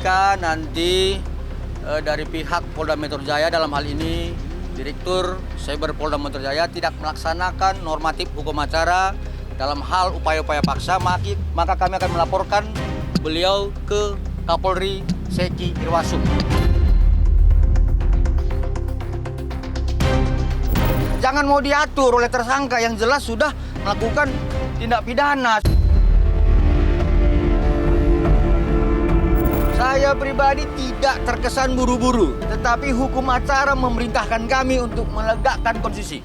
ketika nanti dari pihak Polda Metro Jaya dalam hal ini Direktur Cyber Polda Metro Jaya tidak melaksanakan normatif hukum acara dalam hal upaya-upaya paksa, maka kami akan melaporkan beliau ke Kapolri Seki Irwasum. Jangan mau diatur oleh tersangka yang jelas sudah melakukan tindak pidana. Saya pribadi tidak terkesan buru-buru, tetapi hukum acara memerintahkan kami untuk menegakkan konstitusi.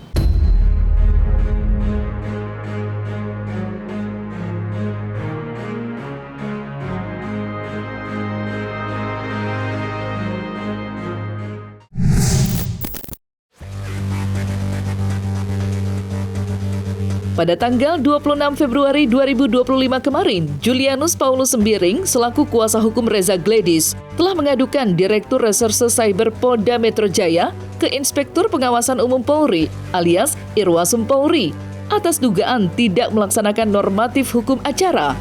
Pada tanggal 26 Februari 2025 kemarin, Julianus Paulus Sembiring selaku kuasa hukum Reza Gledis telah mengadukan Direktur Reserse Cyber Polda Metro Jaya ke Inspektur Pengawasan Umum Polri alias Irwasum Polri atas dugaan tidak melaksanakan normatif hukum acara.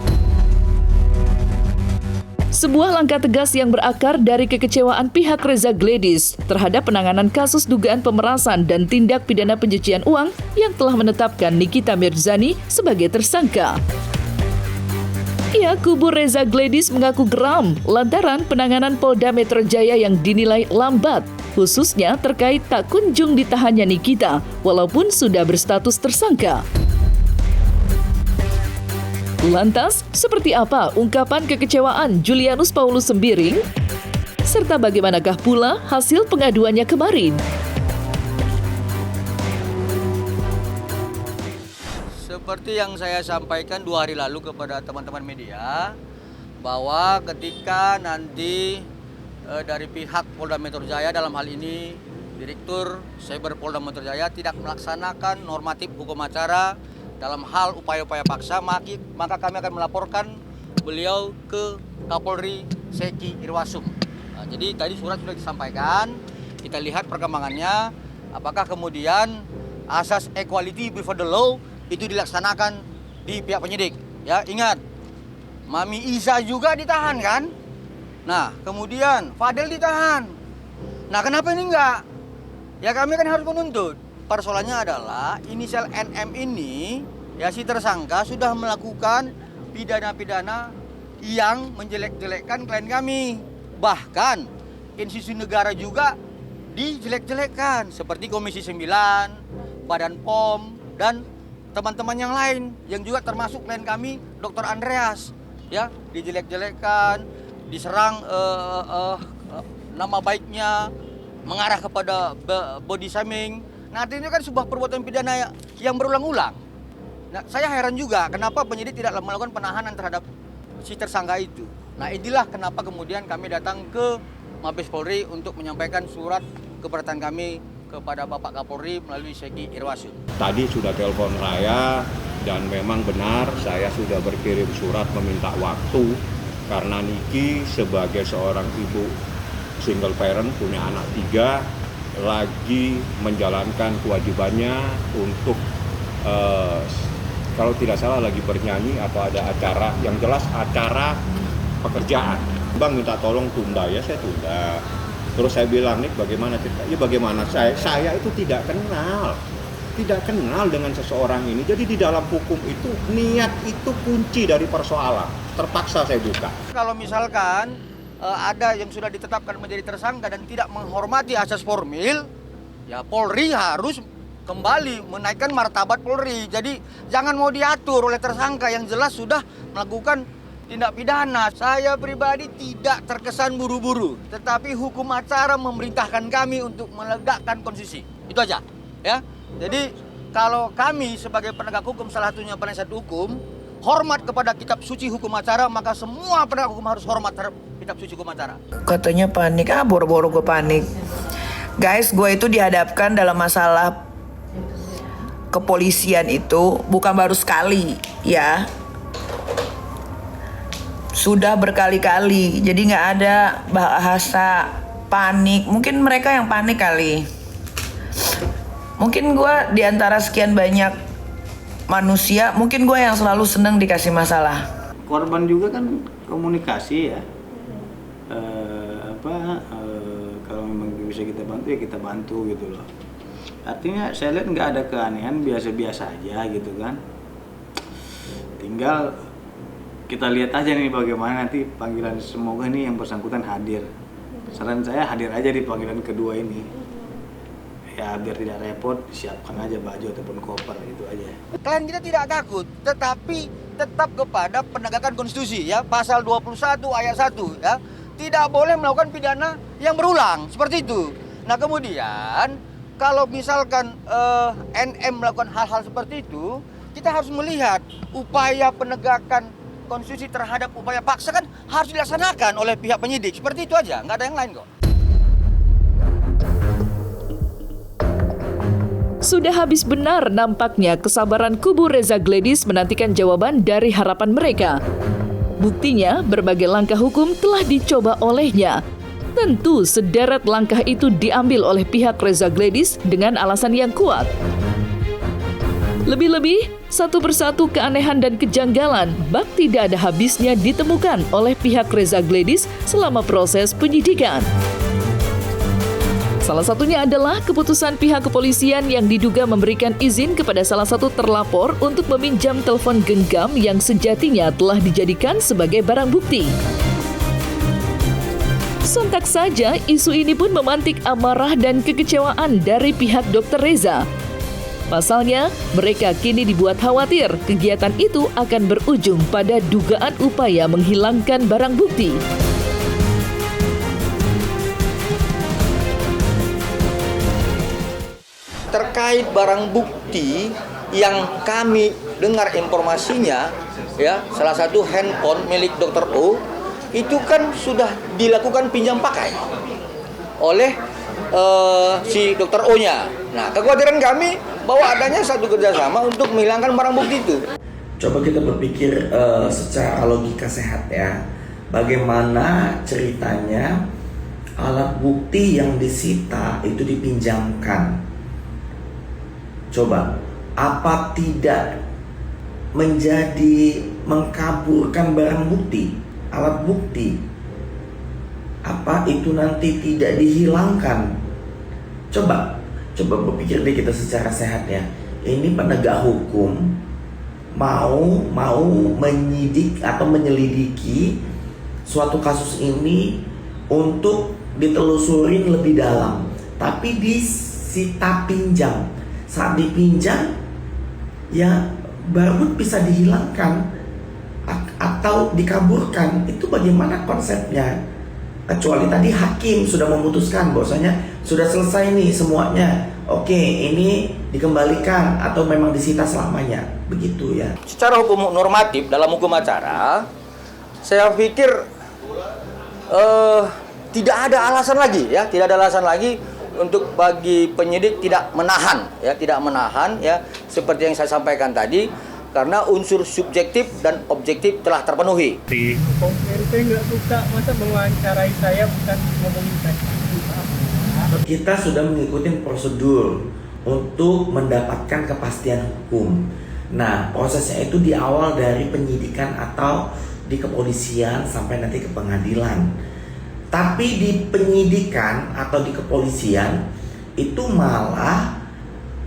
Sebuah langkah tegas yang berakar dari kekecewaan pihak Reza Gledis terhadap penanganan kasus dugaan pemerasan dan tindak pidana pencucian uang yang telah menetapkan Nikita Mirzani sebagai tersangka. Kubu Reza Gledis mengaku geram lantaran penanganan Polda Metro Jaya yang dinilai lambat, khususnya terkait tak kunjung ditahannya Nikita walaupun sudah berstatus tersangka. Lantas, seperti apa ungkapan kekecewaan Julianus Paulus Sembiring? Serta bagaimanakah pula hasil pengaduannya kemarin? Seperti yang saya sampaikan 2 hari lalu kepada teman-teman media, bahwa ketika nanti dari pihak Polda Metro Jaya dalam hal ini Direktur Cyber Polda Metro Jaya tidak melaksanakan normatif hukum acara dalam hal upaya-upaya paksa, maka kami akan melaporkan beliau ke Kapolri Seki Irwasum. Nah, jadi tadi surat sudah disampaikan, kita lihat perkembangannya, apakah kemudian asas equality before the law itu dilaksanakan di pihak penyidik. Ya, ingat, Mami Isa juga ditahan kan? Nah, kemudian Fadel ditahan. Nah, kenapa ini enggak? Ya kami kan harus menuntut. Persoalannya adalah inisial NM ini, ya si tersangka sudah melakukan pidana-pidana yang menjelek-jelekkan klien kami. Bahkan institusi negara juga dijelek-jelekkan seperti Komisi 9, Badan POM, dan teman-teman yang lain yang juga termasuk klien kami, Dr. Andreas, ya dijelek-jelekkan, diserang nama baiknya, mengarah kepada body shaming. Nah, ini kan sebuah perbuatan pidana yang berulang-ulang. Nah, saya heran juga kenapa penyidik tidak melakukan penahanan terhadap si tersangka itu. Nah, inilah kenapa kemudian kami datang ke Mabes Polri untuk menyampaikan surat keberatan kami kepada Bapak Kapolri melalui Seki Irwasum. Tadi sudah telepon saya dan memang benar saya sudah berkirim surat meminta waktu karena Niki sebagai seorang ibu single parent punya anak 3 lagi menjalankan kewajibannya untuk kalau tidak salah lagi bernyanyi atau ada acara yang jelas acara pekerjaan. Bang minta tolong tunda, ya saya tunda. Terus saya bilang, nih bagaimana cerita? Ya bagaimana saya itu tidak kenal dengan seseorang ini. Jadi di dalam hukum itu niat itu kunci dari persoalan. Terpaksa saya buka. Kalau misalkan ada yang sudah ditetapkan menjadi tersangka dan tidak menghormati asas formil, ya Polri harus kembali menaikkan martabat Polri. Jadi jangan mau diatur oleh tersangka yang jelas sudah melakukan tindak pidana. Saya pribadi tidak terkesan buru-buru, tetapi hukum acara memerintahkan kami untuk menegakkan konstitusi. Itu aja, ya. Jadi kalau kami sebagai penegak hukum, salah satunya penasihat hukum, hormat kepada kitab suci hukum acara, maka semua penegak hukum harus hormat terhadap kitab suci hukum acara. Katanya panik, boro-boro gue panik. Guys, gue itu dihadapkan dalam masalah kepolisian itu bukan baru sekali, ya. Sudah berkali-kali, jadi nggak ada bahasa panik. Mungkin mereka yang panik kali. Mungkin gue diantara sekian banyak manusia, mungkin gue yang selalu seneng dikasih masalah. Korban juga kan komunikasi ya. kalau memang bisa kita bantu ya kita bantu gitu loh. Artinya saya lihat nggak ada keanehan, biasa-biasa aja gitu kan. Tinggal kita lihat aja nih bagaimana nanti panggilan, semoga nih yang bersangkutan hadir. Saran saya hadir aja di panggilan kedua ini. Ya biar tidak repot, siapkan aja baju ataupun koper, itu aja. Klien kita tidak takut, tetapi tetap kepada penegakan konstitusi ya, pasal 21 ayat 1 ya. Tidak boleh melakukan pidana yang berulang, seperti itu. Nah, kemudian kalau misalkan NM melakukan hal-hal seperti itu, kita harus melihat upaya penegakan konstitusi terhadap upaya paksa kan harus dilaksanakan oleh pihak penyidik. Seperti itu aja, nggak ada yang lain kok. Sudah habis benar nampaknya kesabaran kubu Reza Gledis menantikan jawaban dari harapan mereka. Buktinya, berbagai langkah hukum telah dicoba olehnya. Tentu sederet langkah itu diambil oleh pihak Reza Gledis dengan alasan yang kuat. Lebih-lebih, satu persatu keanehan dan kejanggalan bak tidak ada habisnya ditemukan oleh pihak Reza Gledis selama proses penyidikan. Salah satunya adalah keputusan pihak kepolisian yang diduga memberikan izin kepada salah satu terlapor untuk meminjam telepon genggam yang sejatinya telah dijadikan sebagai barang bukti. Sontak saja, isu ini pun memantik amarah dan kekecewaan dari pihak Dr. Reza. Pasalnya, mereka kini dibuat khawatir kegiatan itu akan berujung pada dugaan upaya menghilangkan barang bukti. Terkait barang bukti yang kami dengar informasinya, ya, salah satu handphone milik Dr. O itu kan sudah dilakukan pinjam pakai oleh si Dr. O-nya. Nah, kekhawatiran kami bahwa adanya satu kerjasama untuk menghilangkan barang bukti itu. Coba kita berpikir secara logika sehat ya. Bagaimana ceritanya alat bukti yang disita itu dipinjamkan? Coba, apa tidak menjadi mengkaburkan barang bukti? Alat bukti, apa itu nanti tidak dihilangkan? Coba berpikir deh kita secara sehat ya. Ini penegak hukum mau menyidik atau menyelidiki suatu kasus ini untuk ditelusurin lebih dalam, tapi disita pinjam. Saat dipinjam, ya baru bisa dihilangkan atau dikaburkan. Itu bagaimana konsepnya? Kecuali tadi hakim sudah memutuskan bahwasanya sudah selesai nih semuanya, oke, ini dikembalikan atau memang disita selamanya, begitu ya. Secara hukum normatif dalam hukum acara, saya pikir tidak ada alasan lagi ya, tidak ada alasan lagi untuk bagi penyidik tidak menahan ya, seperti yang saya sampaikan tadi. Karena unsur subjektif dan objektif telah terpenuhi. RT nggak suka, masa mewawancarai saya bukan ngomongin saya. Kita sudah mengikuti prosedur untuk mendapatkan kepastian hukum. Nah, prosesnya itu di awal dari penyidikan atau di kepolisian sampai nanti ke pengadilan. Tapi di penyidikan atau di kepolisian itu malah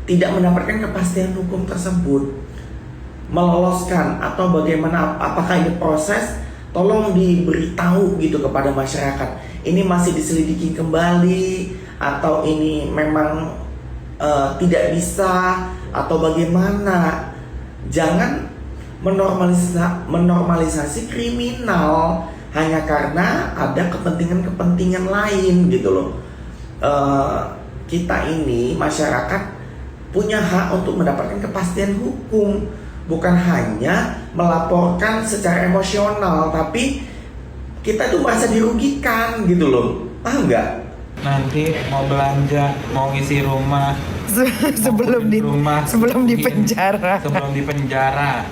tidak mendapatkan kepastian hukum tersebut. Meloloskan atau bagaimana, apakah ini proses, tolong diberitahu gitu kepada masyarakat. Ini masih diselidiki kembali atau ini memang tidak bisa atau bagaimana. Jangan menormalisasi kriminal hanya karena ada kepentingan-kepentingan lain gitu loh. Kita ini masyarakat punya hak untuk mendapatkan kepastian hukum. Bukan hanya melaporkan secara emosional, tapi kita tuh merasa dirugikan gitu loh. Paham nggak? Nanti mau belanja, mau isi rumah sebelum di penjara. Sebelum di penjara.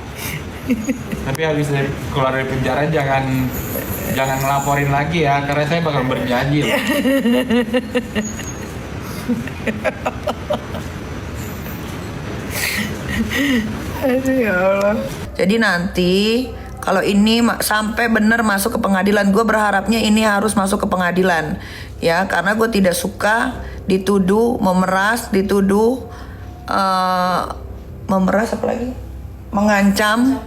Tapi habis keluar dari penjara jangan ngelaporin lagi ya, karena saya bakal berjanji loh. Aduh ya Allah. Jadi nanti Kalau ini sampai benar masuk ke pengadilan, gue berharapnya ini harus masuk ke pengadilan, ya, karena gue tidak suka dituduh memeras, dituduh memeras, apa lagi, mengancam,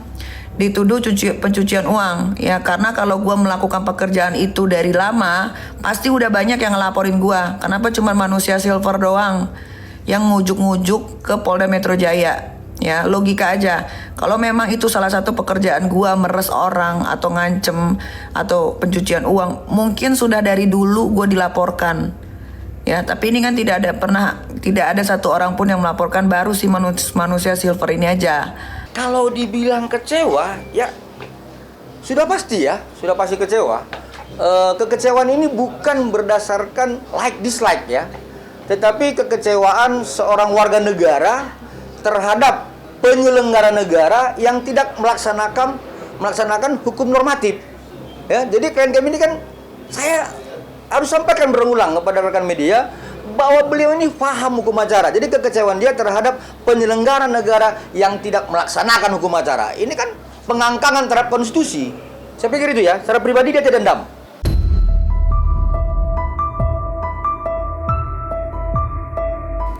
dituduh pencucian uang, ya, karena kalau gue melakukan pekerjaan itu dari lama, pasti udah banyak yang ngelaporin gue. Kenapa cuma manusia silver doang yang ngujuk-ngujuk ke Polda Metro Jaya? Ya, logika aja. Kalau memang itu salah satu pekerjaan gua, meres orang atau ngancem atau pencucian uang, mungkin sudah dari dulu gua dilaporkan. Ya, tapi ini kan tidak ada satu orang pun yang melaporkan, baru si manusia silver ini aja. Kalau dibilang kecewa, ya sudah pasti kecewa. Kekecewaan ini bukan berdasarkan like-dislike ya, tetapi kekecewaan seorang warga negara terhadap penyelenggara negara yang tidak melaksanakan hukum normatif. Ya, jadi klien kami ini kan, saya harus sampaikan berulang kepada rekan media bahwa beliau ini paham hukum acara. Jadi kekecewaan dia terhadap penyelenggara negara yang tidak melaksanakan hukum acara. Ini kan pengangkangan terhadap konstitusi. Saya pikir itu ya, secara pribadi dia tidak dendam.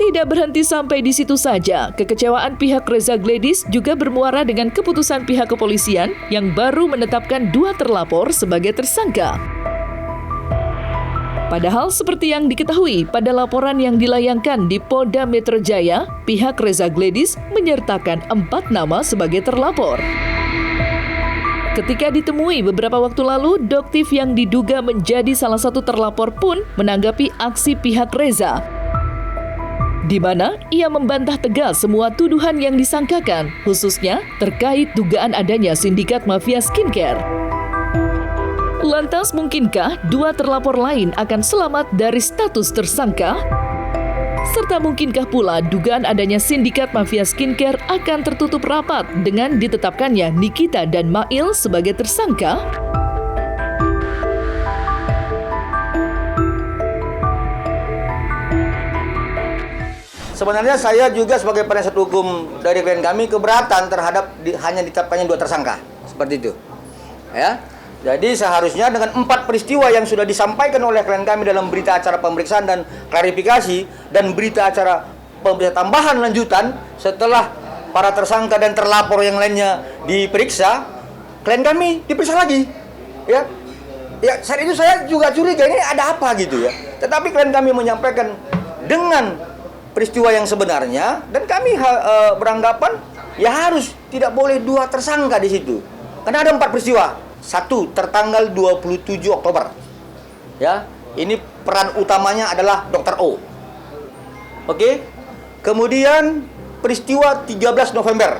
Tidak berhenti sampai di situ saja, kekecewaan pihak Reza Gladys juga bermuara dengan keputusan pihak kepolisian yang baru menetapkan 2 terlapor sebagai tersangka. Padahal seperti yang diketahui pada laporan yang dilayangkan di Polda Metro Jaya, pihak Reza Gladys menyertakan 4 nama sebagai terlapor. Ketika ditemui beberapa waktu lalu, Doktif yang diduga menjadi salah satu terlapor pun menanggapi aksi pihak Reza, di mana ia membantah tegas semua tuduhan yang disangkakan, khususnya terkait dugaan adanya sindikat mafia skincare. Lantas mungkinkah 2 terlapor lain akan selamat dari status tersangka? Serta mungkinkah pula dugaan adanya sindikat mafia skincare akan tertutup rapat dengan ditetapkannya Nikita dan Mail sebagai tersangka? Sebenarnya saya juga sebagai penasihat hukum dari klien kami keberatan terhadap hanya ditetapkannya 2 tersangka. Seperti itu. Ya. Jadi seharusnya dengan 4 peristiwa yang sudah disampaikan oleh klien kami dalam berita acara pemeriksaan dan klarifikasi dan berita acara pemeriksaan tambahan lanjutan setelah para tersangka dan terlapor yang lainnya diperiksa, klien kami diperiksa lagi. Ya. Ya, saat itu saya juga curiga ini ada apa gitu ya. Tetapi klien kami menyampaikan dengan peristiwa yang sebenarnya, dan kami beranggapan ya harus tidak boleh 2 tersangka di situ. Karena ada 4 peristiwa. 1 tertanggal 27 Oktober. Ya, ini peran utamanya adalah Dr. O. Oke. Kemudian peristiwa 13 November.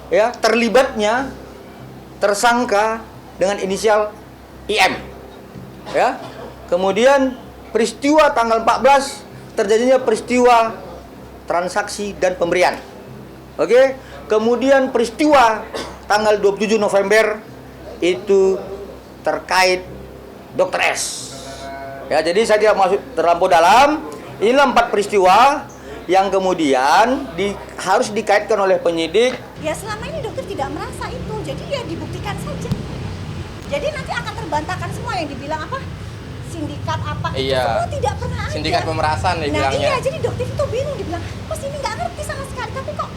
Ya, terlibatnya tersangka dengan inisial IM. Ya. Kemudian peristiwa tanggal 14 terjadinya peristiwa transaksi dan pemberian. Oke. Kemudian peristiwa tanggal 27 November itu terkait Dr. S. Ya, jadi saya tidak masuk terlampau dalam. Inilah 4 peristiwa yang kemudian harus dikaitkan oleh penyidik. Ya, selama ini dokter tidak merasa itu, jadi ya dibuktikan saja. Jadi nanti akan terbantahkan semua yang dibilang apa? Sindikat apa itu semua tidak pernah ada. Sindikat pemerasan ya bilangnya. Nah iya, jadi dokter itu bingung, dibilang, "Mas ini nggak ngerti sama sekali." Tapi kok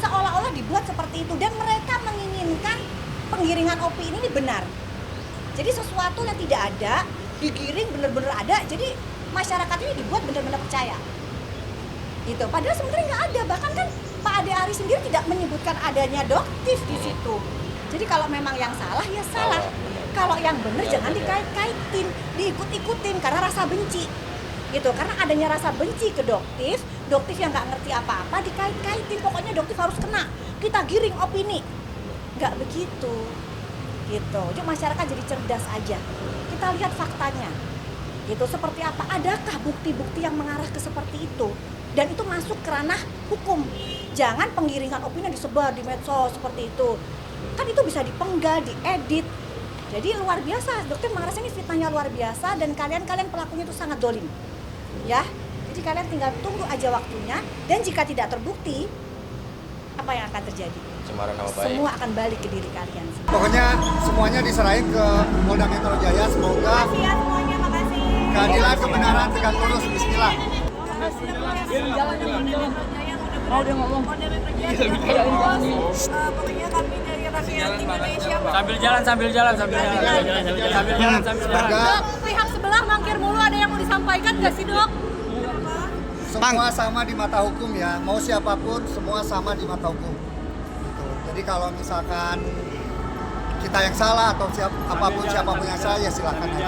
seolah-olah dibuat seperti itu dan mereka menginginkan penggiringan opini ini benar. Jadi sesuatu yang tidak ada digiring benar-benar ada. Jadi masyarakat ini dibuat benar-benar percaya. Gitu. Padahal sebenarnya nggak ada. Bahkan kan Pak Ade Ari sendiri tidak menyebutkan adanya Doktif di situ. Jadi kalau memang yang salah ya salah. Kalau yang benar jangan dikait-kaitin, diikut-ikutin karena rasa benci. Gitu. Karena adanya rasa benci ke Doktif yang nggak ngerti apa-apa dikait-kaitin. Pokoknya Doktif harus kena. Kita giring opini. Nggak begitu, gitu. Jadi masyarakat jadi cerdas aja. Kita lihat faktanya, gitu. Seperti apa? Adakah bukti-bukti yang mengarah ke seperti itu? Dan itu masuk ke ranah hukum. Jangan penggiringan opini disebar di medsos seperti itu. Kan itu bisa dipenggal, diedit. Jadi luar biasa. Dokter merasa ini fitnahnya luar biasa dan kalian pelakunya itu sangat dolim, ya. Jadi kalian tinggal tunggu aja waktunya. Dan jika tidak terbukti, apa yang akan terjadi? pencemaran nama baik. Semua akan balik ke diri kalian. Pokoknya semuanya diserahin ke Polda Metro Jaya. Semoga Makasih ya semuanya, makasih. keadilan kebenaran tegak lurus. Bismillah. Polda Metro Jaya pokoknya kami dari rakyat Indonesia. Sambil jalan. Dok, pihak sebelah mangkir mulu, ada yang mau disampaikan nggak sih, Dok? Semua sama di mata hukum ya. Mau siapapun semua sama di mata hukum. Gitu. Jadi kalau misalkan kita yang salah atau siapapun yang salah ya silakan aja.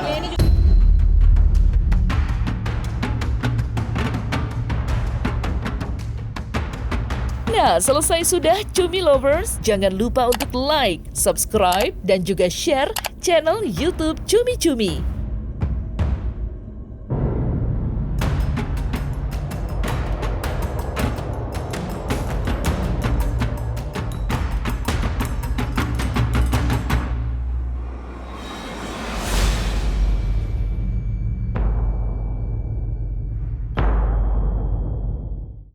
Nah, selesai sudah Cumi Lovers. Jangan lupa untuk like, subscribe, dan juga share channel YouTube Cumi Cumi.